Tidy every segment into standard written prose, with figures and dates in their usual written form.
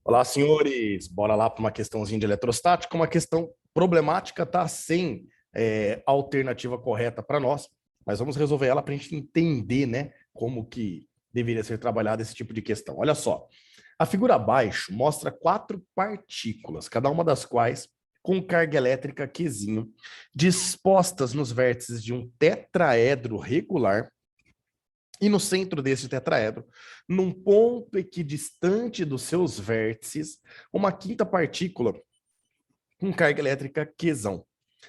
Olá, senhores. Bora lá para uma questãozinha de eletrostática. Uma questão problemática, tá? Sem alternativa correta para nós, mas vamos resolver ela para a gente entender, né, como que deveria ser trabalhado esse tipo de questão. Olha só. A figura abaixo mostra quatro partículas, cada uma das quais com carga elétrica Qzinho, dispostas nos vértices de um tetraedro regular. E no centro desse tetraedro, num ponto equidistante dos seus vértices, uma quinta partícula com carga elétrica Qzão.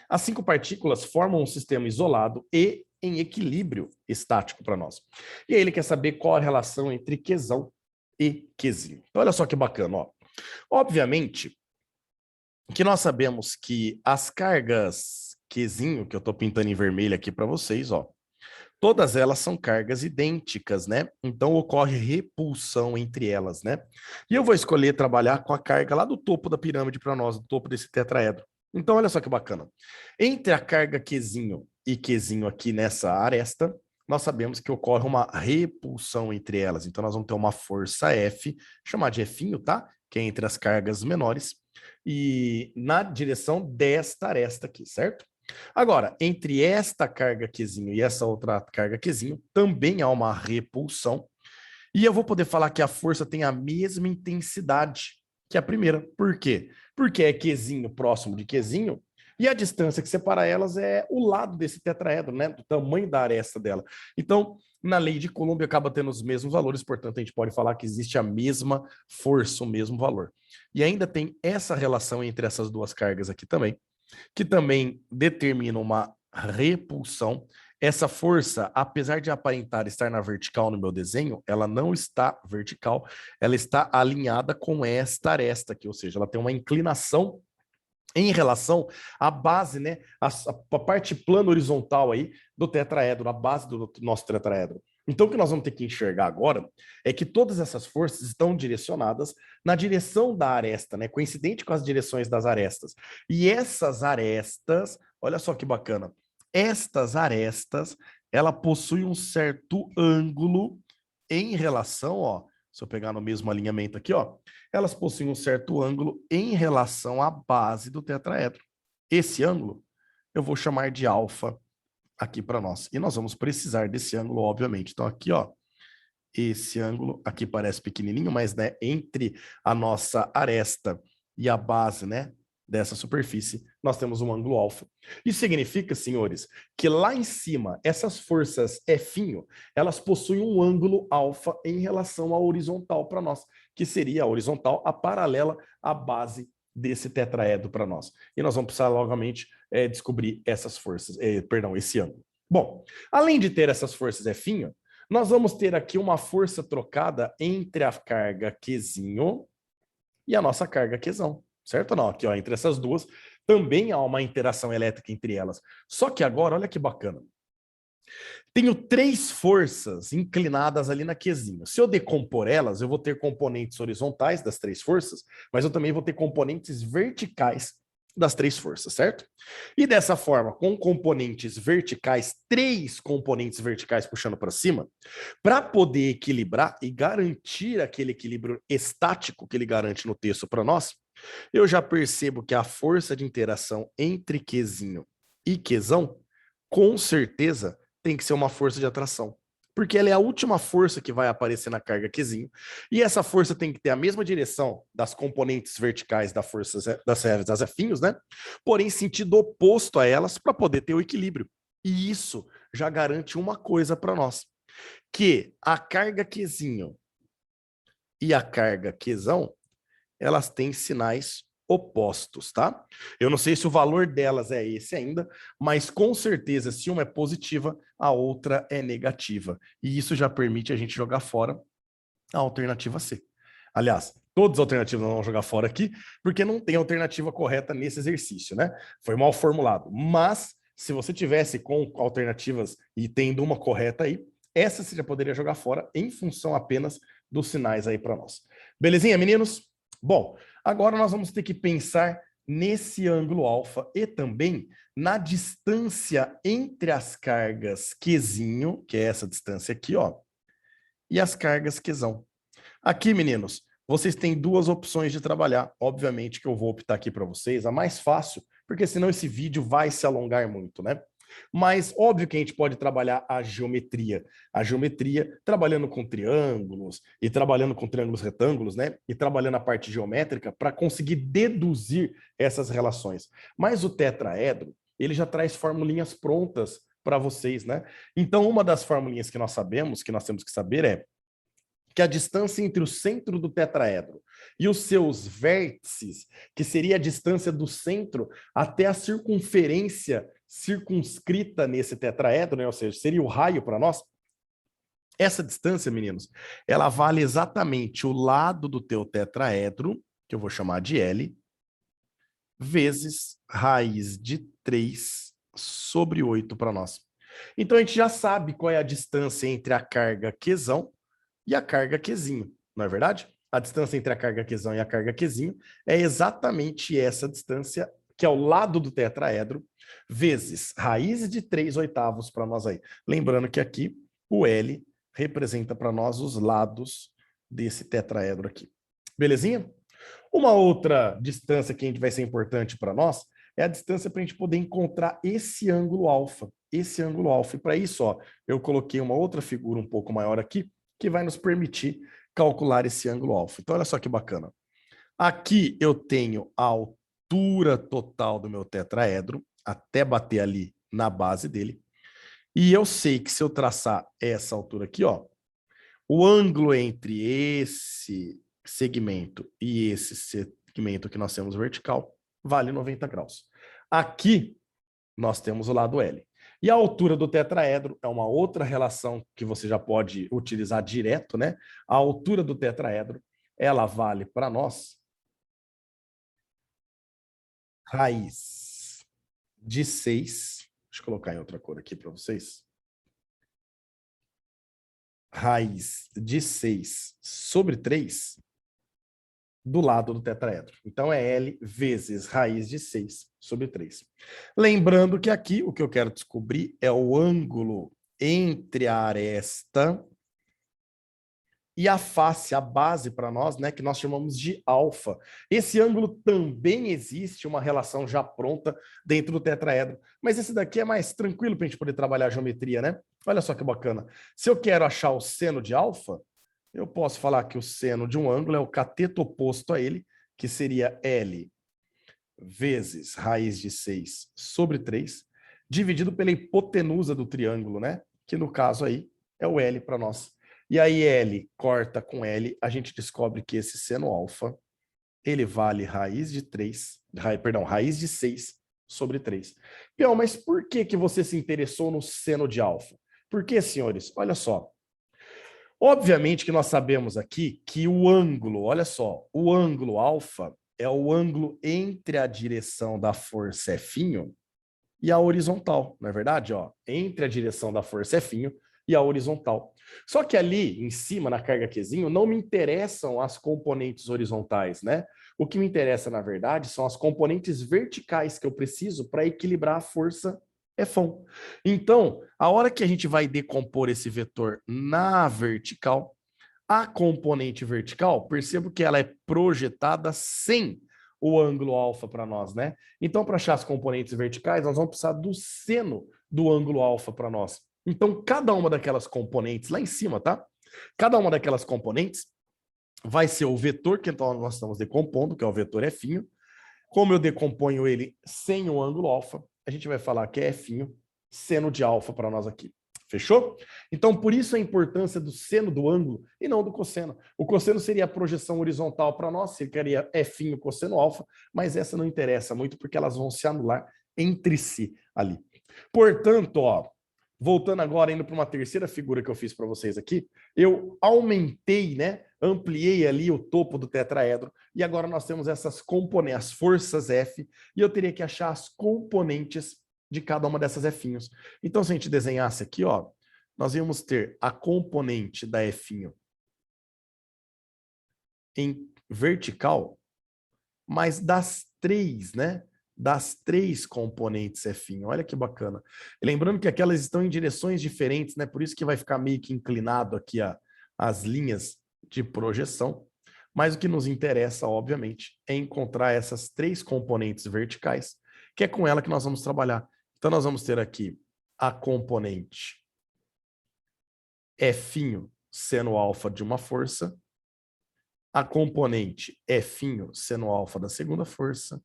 As cinco partículas formam um sistema isolado e em equilíbrio estático para nós. E aí ele quer saber qual a relação entre Qzão e Qzinho. Então, olha só que bacana, ó. Obviamente que nós sabemos que as cargas Qzinho, que eu estou pintando em vermelho aqui para vocês, ó, todas elas são cargas idênticas, né? Então ocorre repulsão entre elas, né? E eu vou escolher trabalhar com a carga lá do topo da pirâmide para nós, do topo desse tetraedro. Então olha só que bacana. Entre a carga Qzinho e Qzinho aqui nessa aresta, nós sabemos que ocorre uma repulsão entre elas. Então nós vamos ter uma força F, chamada de F, tá? Que é entre as cargas menores, e na direção desta aresta aqui, certo? Agora, entre esta carga Qzinho e essa outra carga Qzinho, também há uma repulsão. E eu vou poder falar que a força tem a mesma intensidade que a primeira. Por quê? Porque é Qzinho próximo de Qzinho, e a distância que separa elas é o lado desse tetraedro, né? Do tamanho da aresta dela. Então, na lei de Coulomb acaba tendo os mesmos valores, portanto, a gente pode falar que existe a mesma força, o mesmo valor. E ainda tem essa relação entre essas duas cargas aqui também, que também determina uma repulsão. Essa força, apesar de aparentar estar na vertical no meu desenho, ela não está vertical, ela está alinhada com esta aresta aqui, ou seja, ela tem uma inclinação em relação à base, né, a parte plana horizontal aí do tetraedro, a base do nosso tetraedro. Então, o que nós vamos ter que enxergar agora é que todas essas forças estão direcionadas na direção da aresta, né? Coincidente com as direções das arestas. E essas arestas, olha só que bacana, estas arestas, ela possui um certo ângulo em relação, ó, se eu pegar no mesmo alinhamento aqui, ó, elas possuem um certo ângulo em relação à base do tetraedro. Esse ângulo eu vou chamar de alfa aqui para nós. E nós vamos precisar desse ângulo, obviamente. Então, aqui, ó, esse ângulo aqui parece pequenininho, mas, né, entre a nossa aresta e a base, né, dessa superfície, nós temos um ângulo alfa. Isso significa, senhores, que lá em cima, essas forças F, elas possuem um ângulo alfa em relação à horizontal para nós, que seria a horizontal, a paralela à base desse tetraedro para nós. E nós vamos precisar, logicamente, descobrir essas forças, perdão, esse ângulo. Bom, além de ter essas forças F, nós vamos ter aqui uma força trocada entre a carga Qzinho e a nossa carga Qzão, certo ou não? Aqui, ó, entre essas duas, também há uma interação elétrica entre elas. Só que agora, olha que bacana. Tenho três forças inclinadas ali na Qzinho. Se eu decompor elas, eu vou ter componentes horizontais das três forças, mas eu também vou ter componentes verticais das três forças, certo? E dessa forma, com componentes verticais, três componentes verticais puxando para cima, para poder equilibrar e garantir aquele equilíbrio estático que ele garante no texto para nós, eu já percebo que a força de interação entre Qzinho e Qzão, com certeza, tem que ser uma força de atração. Porque ela é a última força que vai aparecer na carga Qzinho. E essa força tem que ter a mesma direção das componentes verticais das F'inhos, né? Porém, sentido oposto a elas para poder ter o equilíbrio. E isso já garante uma coisa para nós, que a carga Qzinho e a carga Qzão, elas têm sinais opostos, tá? Eu não sei se o valor delas é esse ainda, mas com certeza, se uma é positiva, a outra é negativa. E isso já permite a gente jogar fora a alternativa C. Aliás, todas as alternativas nós vamos jogar fora aqui, porque não tem alternativa correta nesse exercício, né? Foi mal formulado. Mas, se você tivesse com alternativas e tendo uma correta aí, essa você já poderia jogar fora em função apenas dos sinais aí para nós. Belezinha, meninos? Bom, agora nós vamos ter que pensar nesse ângulo alfa e também na distância entre as cargas Qzinho, que é essa distância aqui, ó, e as cargas Qzão. Aqui, meninos, vocês têm duas opções de trabalhar. Obviamente que eu vou optar aqui para vocês a mais fácil, porque senão esse vídeo vai se alongar muito, né? Mas óbvio que a gente pode trabalhar a geometria. A geometria trabalhando com triângulos e trabalhando com triângulos retângulos, né? E trabalhando a parte geométrica para conseguir deduzir essas relações. Mas o tetraedro, ele já traz formulinhas prontas para vocês, né? Então, uma das formulinhas que nós sabemos, que nós temos que saber é que a distância entre o centro do tetraedro e os seus vértices, que seria a distância do centro até a circunferência circunscrita nesse tetraedro, né? Ou seja, seria o raio para nós. Essa distância, meninos, ela vale exatamente o lado do teu tetraedro, que eu vou chamar de L, vezes raiz de 3 sobre 8 para nós. Então, a gente já sabe qual é a distância entre a carga Qzão e a carga Qzinho, não é verdade? A distância entre a carga Qzão e a carga Qzinho é exatamente essa distância, que é o lado do tetraedro, vezes raiz de 3/8 para nós aí. Lembrando que aqui o L representa para nós os lados desse tetraedro aqui. Belezinha? Uma outra distância que a gente vai ser importante para nós é a distância para a gente poder encontrar esse ângulo alfa. Esse ângulo alfa. E para isso, ó, eu coloquei uma outra figura um pouco maior aqui, que vai nos permitir calcular esse ângulo alfa. Então, olha só que bacana. Aqui eu tenho a altura total do meu tetraedro, até bater ali na base dele. E eu sei que se eu traçar essa altura aqui, ó, o ângulo entre esse segmento e esse segmento que nós temos vertical vale 90 graus. Aqui nós temos o lado L. E a altura do tetraedro é uma outra relação que você já pode utilizar direto, né? A altura do tetraedro, ela vale para nós raiz de 6. Deixa eu colocar em outra cor aqui para vocês. Raiz de 6 sobre 3 do lado do tetraedro. Então, é L vezes raiz de 6 sobre 3. Lembrando que aqui o que eu quero descobrir é o ângulo entre a aresta e a face, a base para nós, né, que nós chamamos de alfa. Esse ângulo também existe, uma relação já pronta dentro do tetraedro. Mas esse daqui é mais tranquilo para a gente poder trabalhar a geometria, né? Olha só que bacana. Se eu quero achar o seno de alfa, eu posso falar que o seno de um ângulo é o cateto oposto a ele, que seria L vezes raiz de 6 sobre 3, dividido pela hipotenusa do triângulo, né? Que no caso aí é o L para nós. E aí L corta com L, a gente descobre que esse seno alfa, ele vale raiz de 3, raiz de 6 sobre 3. Pião, mas por que que você se interessou no seno de alfa? Porque, senhores, olha só. Obviamente que nós sabemos aqui que o ângulo, olha só, o ângulo alfa é o ângulo entre a direção da força F e a horizontal, não é verdade? Ó, entre a direção da força F e a horizontal. Só que ali, em cima, na carga Qzinho, não me interessam as componentes horizontais, né? O que me interessa, na verdade, são as componentes verticais que eu preciso para equilibrar a força F1. Então, a hora que a gente vai decompor esse vetor na vertical, a componente vertical, percebo que ela é projetada sem o ângulo alfa para nós, né? Então, para achar as componentes verticais, nós vamos precisar do seno do ângulo alfa para nós. Então, cada uma daquelas componentes lá em cima, tá? Cada uma daquelas componentes vai ser o vetor que então nós estamos decompondo, que é o vetor F. Como eu decomponho ele sem o ângulo alfa, a gente vai falar que é F seno de alfa para nós aqui. Fechou? Então, por isso a importância do seno do ângulo e não do cosseno. O cosseno seria a projeção horizontal para nós, seria F cosseno alfa, mas essa não interessa muito porque elas vão se anular entre si ali. Portanto, ó, voltando agora, indo para uma terceira figura que eu fiz para vocês aqui, eu aumentei, né? Ampliei ali o topo do tetraedro e agora nós temos essas componentes, as forças F, e eu teria que achar as componentes de cada uma dessas F'inhos. Então, se a gente desenhasse aqui, ó, nós íamos ter a componente da F'inho em vertical, mas das três, né? Das três componentes F'inho. Olha que bacana. E lembrando que aquelas estão em direções diferentes, né? Por isso que vai ficar meio que inclinado aqui as linhas de projeção. Mas o que nos interessa, obviamente, é encontrar essas três componentes verticais, que é com ela que nós vamos trabalhar. Então, nós vamos ter aqui a componente F' seno alfa de uma força, a componente F' seno alfa da segunda força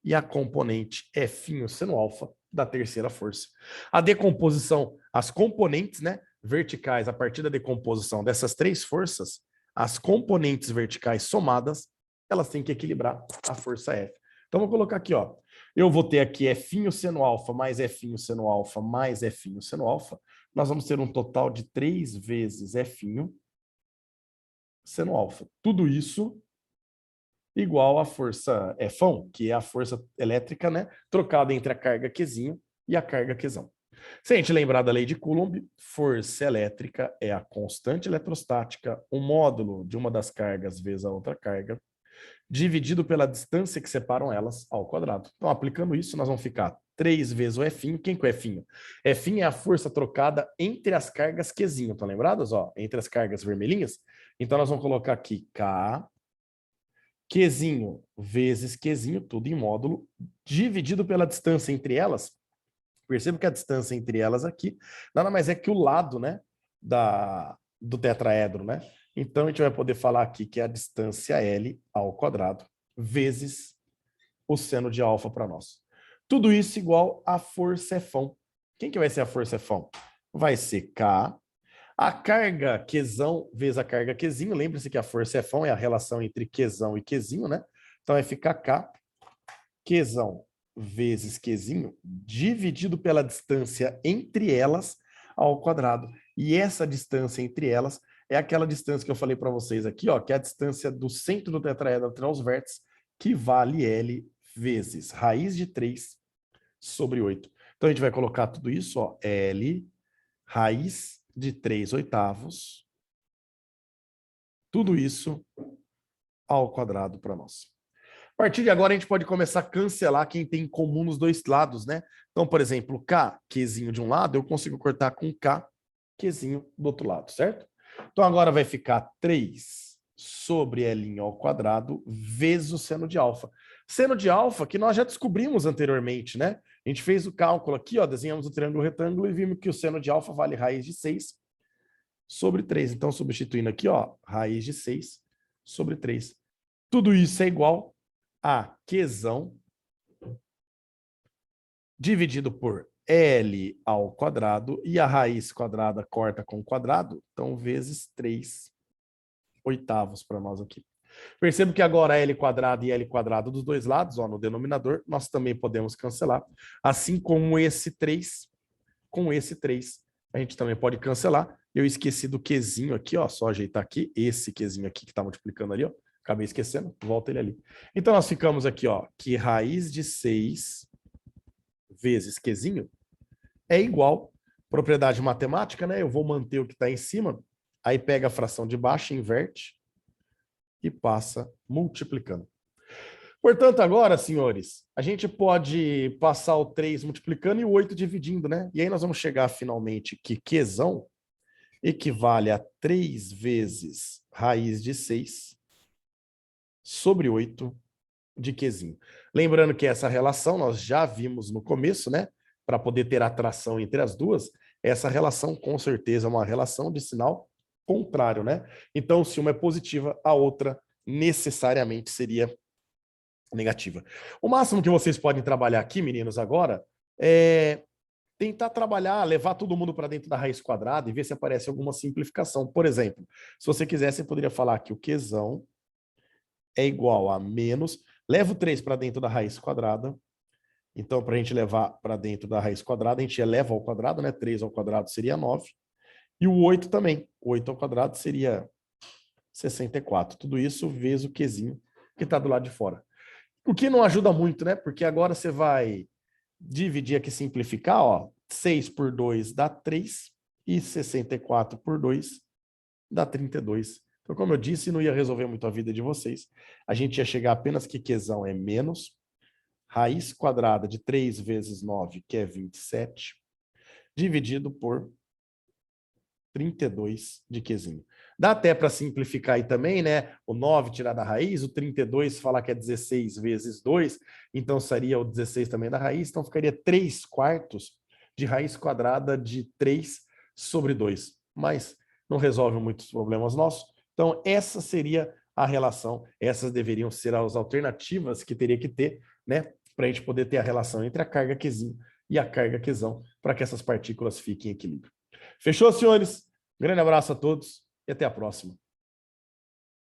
e a componente F' seno alfa da terceira força. A decomposição, as componentes, né, verticais, a partir da decomposição dessas três forças, as componentes verticais somadas, elas têm que equilibrar a força F. Então, vou colocar aqui, ó. Eu vou ter aqui F' seno alfa mais F' seno alfa mais F' seno alfa. Nós vamos ter um total de 3 vezes F' seno alfa. Tudo isso igual à força Fão, que é a força elétrica, né, trocada entre a carga Qzinho e a carga Qzão. Se a gente lembrar da lei de Coulomb, força elétrica é a constante eletrostática, o módulo de uma das cargas vezes a outra carga, dividido pela distância que separam elas ao quadrado. Então, aplicando isso, nós vamos ficar 3 vezes o F'. Quem que é o F'? F' é a força trocada entre as cargas Qzinho. Estão lembrados? Ó, entre as cargas vermelhinhas? Então, nós vamos colocar aqui K Qzinho vezes Qzinho, tudo em módulo, dividido pela distância entre elas. Perceba que a distância entre elas aqui nada mais é que o lado, né, do tetraedro, né? Então, a gente vai poder falar aqui que é a distância L ao quadrado vezes o seno de alfa para nós. Tudo isso igual à força Fão. Quem que vai ser a força Fão? Vai ser K. A carga Qzão vezes a carga Qzinho, lembre-se que a força Fão é a relação entre Qzão e Qzinho, né? Então vai ficar K, Qzão vezes Qzinho, dividido pela distância entre elas ao quadrado. E essa distância entre elas é aquela distância que eu falei para vocês aqui, ó, que é a distância do centro do tetraedro até os vértices, que vale L vezes raiz de 3 sobre 8. Então a gente vai colocar tudo isso, ó, L raiz de 3 oitavos, tudo isso ao quadrado para nós. A partir de agora, a gente pode começar a cancelar quem tem em comum nos dois lados, né? Então, por exemplo, K, Qzinho de um lado, eu consigo cortar com K, Qzinho do outro lado, certo? Então, agora vai ficar 3 sobre L ao quadrado vezes o seno de alfa. Seno de alfa que nós já descobrimos anteriormente, né? A gente fez o cálculo aqui, ó, desenhamos o triângulo retângulo e vimos que o seno de alfa vale raiz de 6 sobre 3. Então, substituindo aqui, ó, raiz de 6 sobre 3. Tudo isso é igual a Qzão dividido por L ao quadrado, e a raiz quadrada corta com o quadrado, então vezes 3 oitavos para nós aqui. Percebo que agora L quadrado e L quadrado dos dois lados, ó, no denominador, nós também podemos cancelar, assim como esse 3 com esse 3. A gente também pode cancelar. Eu esqueci do Qzinho aqui, ó, só ajeitar aqui, esse Qzinho aqui que está multiplicando ali, ó, acabei esquecendo, volta ele ali. Então nós ficamos aqui, ó, que raiz de 6 vezes Qzinho é igual, propriedade matemática, né? Eu vou manter o que está em cima, aí pega a fração de baixo, inverte e passa multiplicando. Portanto, agora, senhores, a gente pode passar o 3 multiplicando e o 8 dividindo, né? E aí nós vamos chegar finalmente que Qzão equivale a 3 vezes raiz de 6 sobre 8 de Qzinho. Lembrando que essa relação nós já vimos no começo, né? Para poder ter atração entre as duas, essa relação com certeza é uma relação de sinal contrário, né? Então, se uma é positiva, a outra necessariamente seria negativa. O máximo que vocês podem trabalhar aqui, meninos, agora, é tentar trabalhar, levar todo mundo para dentro da raiz quadrada e ver se aparece alguma simplificação. Por exemplo, se você quisesse, você poderia falar que o Qzão é igual a menos, leva o 3 para dentro da raiz quadrada. Então, para a gente levar para dentro da raiz quadrada, a gente eleva ao quadrado, né? 3 ao quadrado seria 9. E o 8 também. 8 ao quadrado seria 64. Tudo isso vezes o Qzinho que está do lado de fora. O que não ajuda muito, né? Porque agora você vai dividir aqui, simplificar, ó. 6 por 2 dá 3 e 64 por 2 dá 32. Então, como eu disse, não ia resolver muito a vida de vocês. A gente ia chegar apenas que Qzão é menos raiz quadrada de 3 vezes 9, que é 27, dividido por 32 de Qzinho. Dá até para simplificar aí também, né? O 9 tirar da raiz, o 32 falar que é 16 vezes 2, então seria o 16 também da raiz, então ficaria 3/4 de raiz quadrada de 3 sobre 2. Mas não resolve muitos problemas nossos. Então, essa seria a relação, essas deveriam ser as alternativas que teria que ter, né? Para a gente poder ter a relação entre a carga Qzinho e a carga Qzão, para que essas partículas fiquem em equilíbrio. Fechou, senhores? Grande abraço a todos e até a próxima.